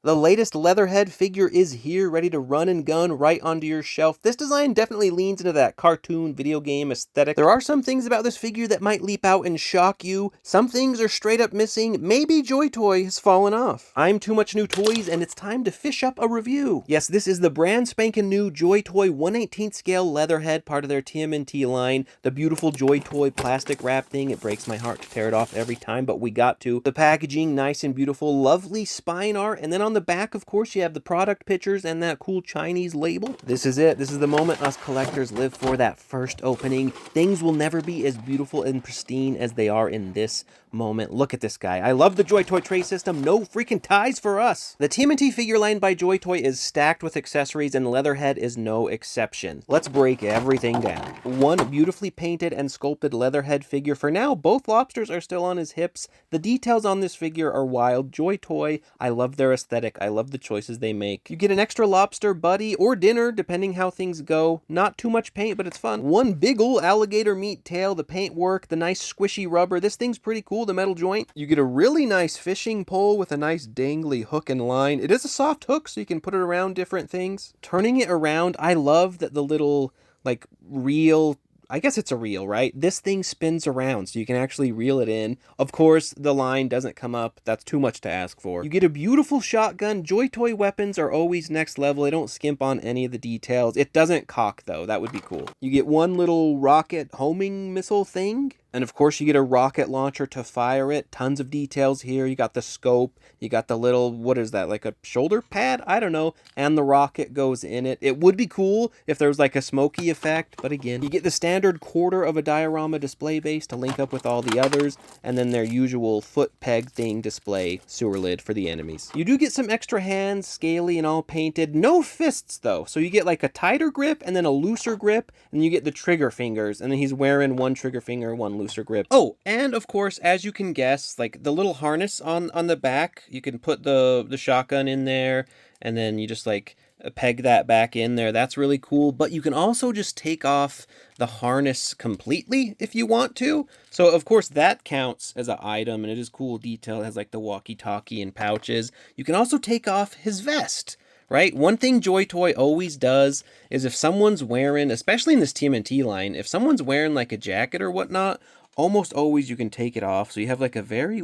The latest Leatherhead figure is here, ready to run and gun right onto your shelf. This design definitely leans into that cartoon video game aesthetic. There are some things about this figure that might leap out and shock you. Some things are straight up missing. Maybe JoyToy has fallen off. I'm TooMuchNewToys, and it's time to fish up a review. Yes, this is the brand spanking new JoyToy 1/18 scale Leatherhead, part of their TMNT line. The beautiful JoyToy plastic wrap thing. It breaks my heart to tear it off every time, but we got to. The packaging, nice and beautiful. Lovely spine art, and then on the back, of course, you have the product pictures and that cool Chinese label. This is it. This is the moment us collectors live for, that first opening. Things will never be as beautiful and pristine as they are in this moment. Look at this guy. I love the JoyToy tray system. No freaking ties for us. The TMNT figure line by JoyToy is stacked with accessories, and Leatherhead is no exception. Let's break everything down. One beautifully painted and sculpted Leatherhead figure. For now, both lobsters are still on his hips. The details on this figure are wild. JoyToy, I love their aesthetic. I love the choices they make. You get an extra lobster buddy or dinner, depending how things go. Not too much paint, but it's fun. One big ol' alligator meat tail, the paint work, the nice squishy rubber. This thing's pretty cool, the metal joint. You get a really nice fishing pole with a nice dangly hook and line. It is a soft hook, so you can put it around different things. Turning it around, I love that the little, like, reel, I guess it's a reel, right? This thing spins around, so you can actually reel it in. Of course, the line doesn't come up. That's too much to ask for. You get a beautiful shotgun. JoyToy weapons are always next level. They don't skimp on any of the details. It doesn't cock, though. That would be cool. You get one little rocket homing missile thing. And of course, you get a rocket launcher to fire it. Tons of details here. You got the scope. You got the little, what is that, like a shoulder pad? I don't know. And the rocket goes in it. It would be cool if there was like a smoky effect. But again, you get the standard quarter of a diorama display base to link up with all the others. And then their usual foot peg thing display sewer lid for the enemies. You do get some extra hands, scaly and all painted. No fists, though. So you get like a tighter grip and then a looser grip. And you get the trigger fingers. And then he's wearing one trigger finger, one looser grip. Oh, and of course, as you can guess, like the little harness on the back, you can put the shotgun in there, and then you just like peg that back in there. That's really cool. But you can also just take off the harness completely if you want to. So of course that counts as an item, and it is cool detail. It has like the walkie-talkie and pouches. You can also take off his vest. Right? One thing JoyToy always does is if someone's wearing, especially in this TMNT line, if someone's wearing like a jacket or whatnot, almost always you can take it off. So you have like a very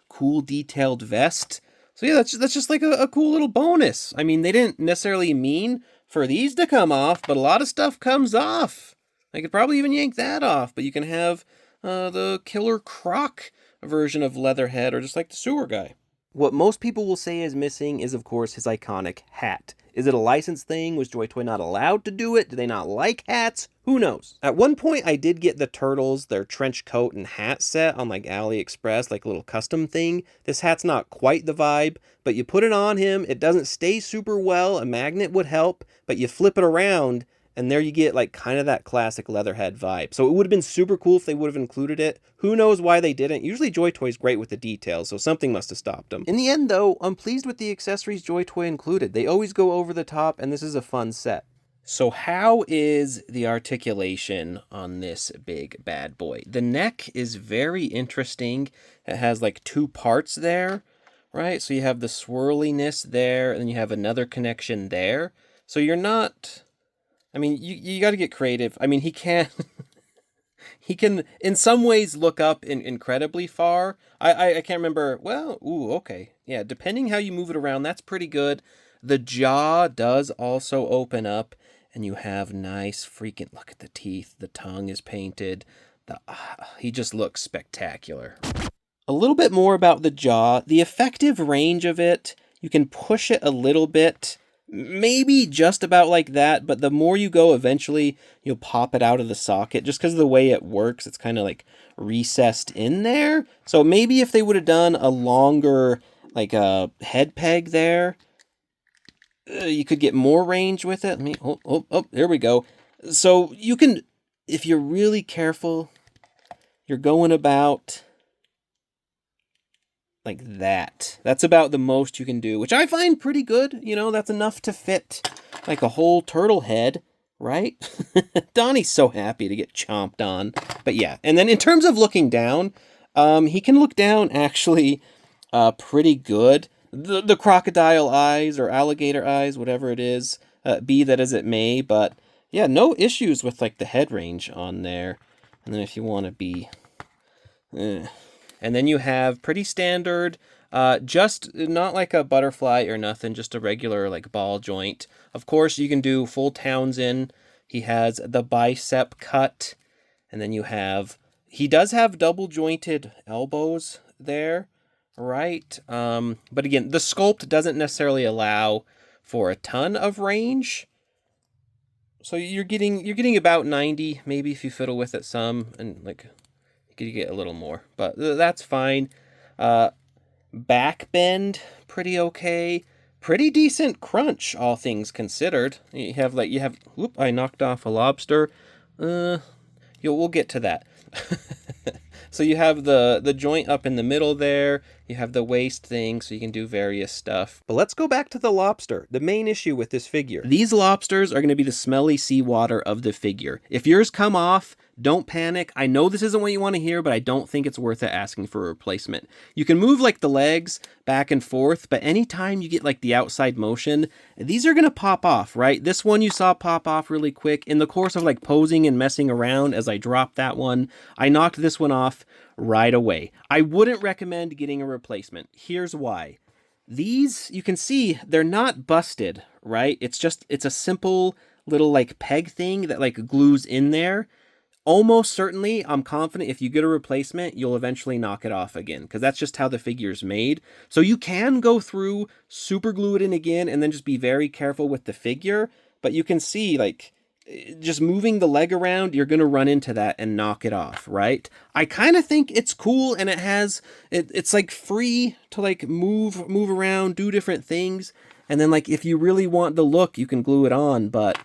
cool detailed vest. So yeah, that's just like a cool little bonus. I mean, they didn't necessarily mean for these to come off, but a lot of stuff comes off. I could probably even yank that off, but you can have the Killer Croc version of Leatherhead, or just like the sewer guy. What most people will say is missing is, of course, his iconic hat. Is it a license thing? Was JoyToy not allowed to do it? Do they not like hats? Who knows? At one point, I did get the Turtles, their trench coat and hat set on like AliExpress, like a little custom thing. This hat's not quite the vibe, but you put it on him. It doesn't stay super well. A magnet would help, but you flip it around, and there you get like kind of that classic Leatherhead vibe. So it would have been super cool if they would have included it. Who knows why they didn't? Usually JoyToy's great with the details, so something must have stopped them. In the end though, I'm pleased with the accessories JoyToy included. They always go over the top, and this is a fun set. So how is the articulation on this big bad boy? The neck is very interesting. It has like two parts there, right? So you have the swirliness there, and then you have another connection there. So you're not... I mean, you got to get creative. I mean, he can in some ways look up incredibly far. I can't remember. Well, ooh, okay. Yeah, depending how you move it around, that's pretty good. The jaw does also open up, and you have nice freaking, look at the teeth. The tongue is painted. He just looks spectacular. A little bit more about the jaw. The effective range of it, you can push it a little bit. Maybe just about like that, but the more you go, eventually you'll pop it out of the socket just because of the way it works. It's kind of like recessed in there. So maybe if they would have done a longer like a head peg there, you could get more range with it. There we go. So you can, if you're really careful, you're going about like that. That's about the most you can do, which I find pretty good. You know, that's enough to fit like a whole turtle head, right? Donnie's so happy to get chomped on. But yeah, and then in terms of looking down, he can look down actually pretty good. the crocodile eyes or alligator eyes, whatever it is, be that as it may. But yeah, no issues with like the head range on there. And then if you want to be, and then you have pretty standard, just not like a butterfly or nothing, just a regular like ball joint. Of course, you can do full Townsend. He has the bicep cut, and then he does have double jointed elbows there, right? But again, the sculpt doesn't necessarily allow for a ton of range. So you're getting about 90, maybe if you fiddle with it some, and like you get a little more, but that's fine. Back bend, pretty okay. Pretty decent crunch, all things considered. Whoop, I knocked off a lobster. We'll get to that. So you have the joint up in the middle there. You have the waist thing, so you can do various stuff. But let's go back to the lobster, the main issue with this figure. These lobsters are going to be the smelly seawater of the figure. If yours come off, don't panic. I know this isn't what you want to hear, but I don't think it's worth it asking for a replacement. You can move like the legs back and forth, but anytime you get like the outside motion, these are going to pop off, right? This one you saw pop off really quick. In the course of like posing and messing around as I dropped that one, I knocked this one off right away. I wouldn't recommend getting a replacement. Here's why. These, you can see, they're not busted, right? It's a simple little like peg thing that like glues in there. Almost certainly, I'm confident if you get a replacement, you'll eventually knock it off again, because that's just how the figure's made. So you can go through, super glue it in again, and then just be very careful with the figure. But you can see, like, just moving the leg around, you're going to run into that and knock it off, right? I kind of think it's cool, and it's like free to like move around, do different things. And then like if you really want the look, you can glue it on, but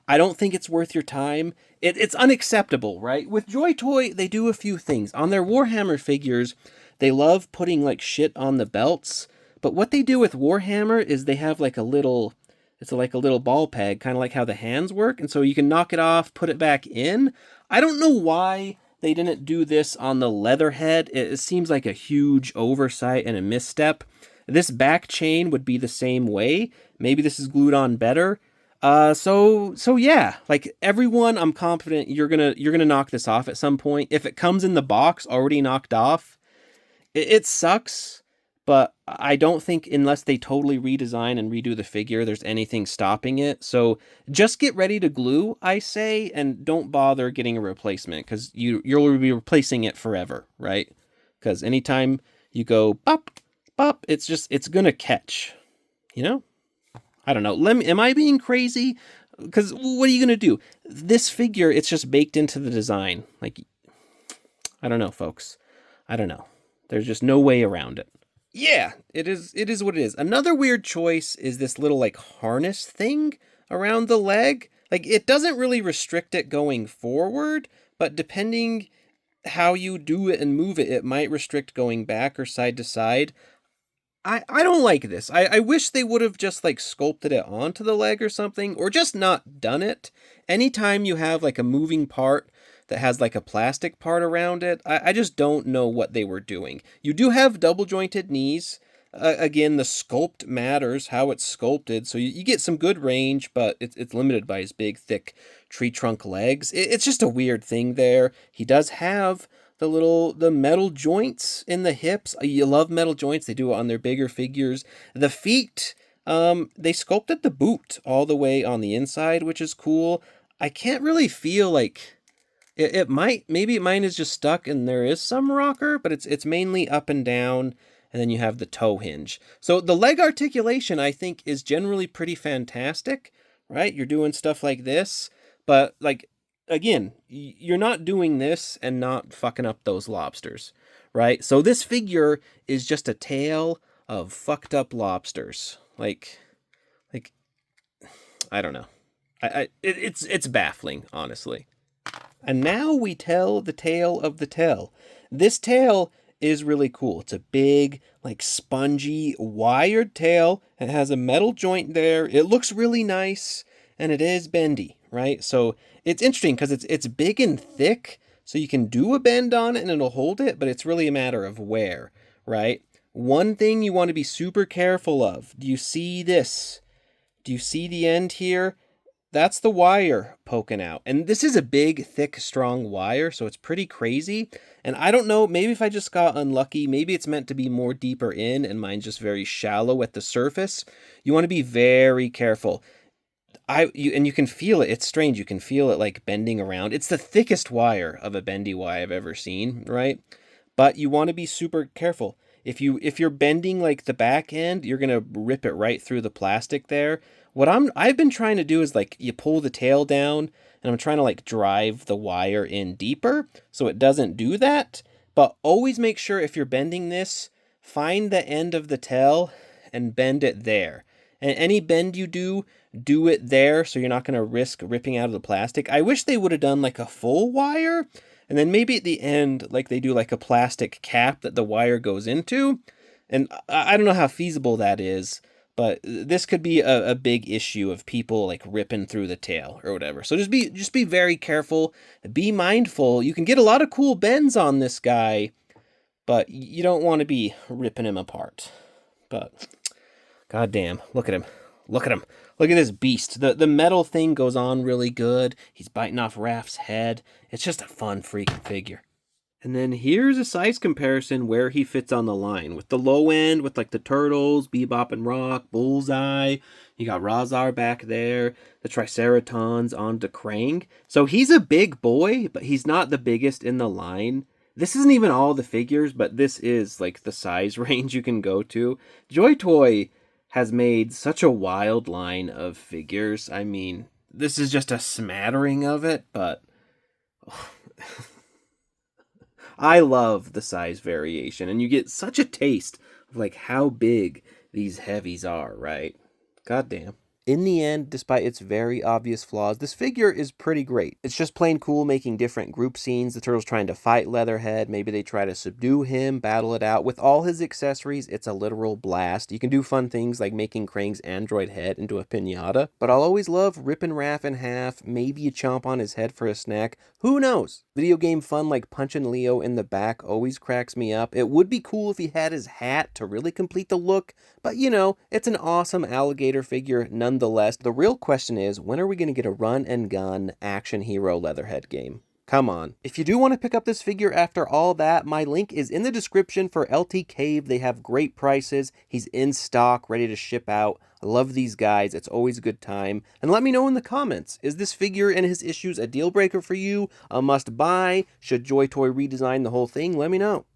I don't think it's worth your time. It's unacceptable, right? With JoyToy, they do a few things. On their Warhammer figures, they love putting like shit on the belts. But what they do with Warhammer is they have like it's like a little ball peg, kind of like how the hands work. And so you can knock it off, put it back in. I don't know why they didn't do this on the Leatherhead. It seems like a huge oversight and a misstep. This back chain would be the same way. Maybe this is glued on better. So yeah, like everyone, I'm confident you're gonna knock this off at some point. If it comes in the box already knocked off, it sucks, but I don't think unless they totally redesign and redo the figure, there's anything stopping it. So just get ready to glue, I say, and don't bother getting a replacement, because you'll be replacing it forever, right? Because anytime you go pop, pop, it's gonna catch, you know? I don't know. Am I being crazy? Because what are you going to do? This figure, it's just baked into the design. Like, I don't know, folks. I don't know. There's just no way around it. Yeah, it is what it is. Another weird choice is this little, like, harness thing around the leg. Like, it doesn't really restrict it going forward, but depending how you do it and move it, it might restrict going back or side to side. I don't like this. I wish they would have just like sculpted it onto the leg or something, or just not done it. Anytime you have like a moving part that has like a plastic part around it, I just don't know what they were doing. You do have double jointed knees. Again, the sculpt matters, how it's sculpted, so you get some good range, but it's limited by his big, thick tree trunk legs. It's just a weird thing there. He does have the metal joints in the hips. You love metal joints. They do it on their bigger figures. The feet, they sculpted the boot all the way on the inside, which is cool. I can't really feel like maybe mine is just stuck and there is some rocker, but it's mainly up and down. And then you have the toe hinge. So the leg articulation, I think, is generally pretty fantastic, right? You're doing stuff like this, but like, again, you're not doing this and not fucking up those lobsters, right? So this figure is just a tale of fucked up lobsters. Like, I don't know. It's baffling, honestly. And now we tell the tale of the tail. This tail is really cool. It's a big, like spongy, wired tail. It has a metal joint there. It looks really nice, and it is bendy, right? So it's interesting because it's big and thick, so you can do a bend on it and it'll hold it, but it's really a matter of where, right? one thing you want to be super careful of. Do you see this? Do you see the end here? That's the wire poking out. And this is a big, thick, strong wire, so it's pretty crazy. And I don't know, maybe if I just got unlucky, maybe it's meant to be more deeper in and mine's just very shallow at the surface. You want to be very careful. And you can feel it. It's strange. You can feel it like bending around. It's the thickest wire of a bendy wire I've ever seen, right? But you want to be super careful. If you're bending like the back end, you're gonna rip it right through the plastic there. What I've been trying to do is like you pull the tail down, and I'm trying to like drive the wire in deeper so it doesn't do that. But always make sure if you're bending this, find the end of the tail and bend it there. And any bend you do it there so you're not gonna risk ripping out of the plastic. I wish they would have done like a full wire. And then maybe at the end, like they do like a plastic cap that the wire goes into. And I don't know how feasible that is, but this could be a big issue of people like ripping through the tail or whatever. So just be very careful, be mindful. You can get a lot of cool bends on this guy, but you don't want to be ripping him apart. But goddamn, look at him. Look at him. Look at this beast. The metal thing goes on really good. He's biting off Raph's head. It's just a fun freaking figure. And then here's a size comparison where he fits on the line. With the low end, with like the Turtles, Bebop and Rock, Bullseye. You got Razar back there. The Triceratons onto Krang. So he's a big boy, but he's not the biggest in the line. This isn't even all the figures, but this is like the size range you can go to. JoyToy has made such a wild line of figures. I mean, this is just a smattering of it, but I love the size variation, and you get such a taste of like how big these heavies are, right? Goddamn. In the end, despite its very obvious flaws, this figure is pretty great. It's just plain cool making different group scenes. The Turtles trying to fight Leatherhead. Maybe they try to subdue him, battle it out. With all his accessories, it's a literal blast. You can do fun things like making Krang's android head into a piñata. But I'll always love ripping Raph in half. Maybe you chomp on his head for a snack. Who knows? Video game fun like punching Leo in the back always cracks me up. It would be cool if he had his hat to really complete the look. But you know, it's an awesome alligator figure nonetheless. The real question is, when are we going to get a run and gun action hero Leatherhead game? Come on. If you do want to pick up this figure after all that, my link is in the description for LT Cave. They have great prices. He's in stock, ready to ship out. I love these guys. It's always a good time. And let me know in the comments, is this figure and his issues a deal breaker for you? A must buy? Should JoyToy redesign the whole thing? Let me know.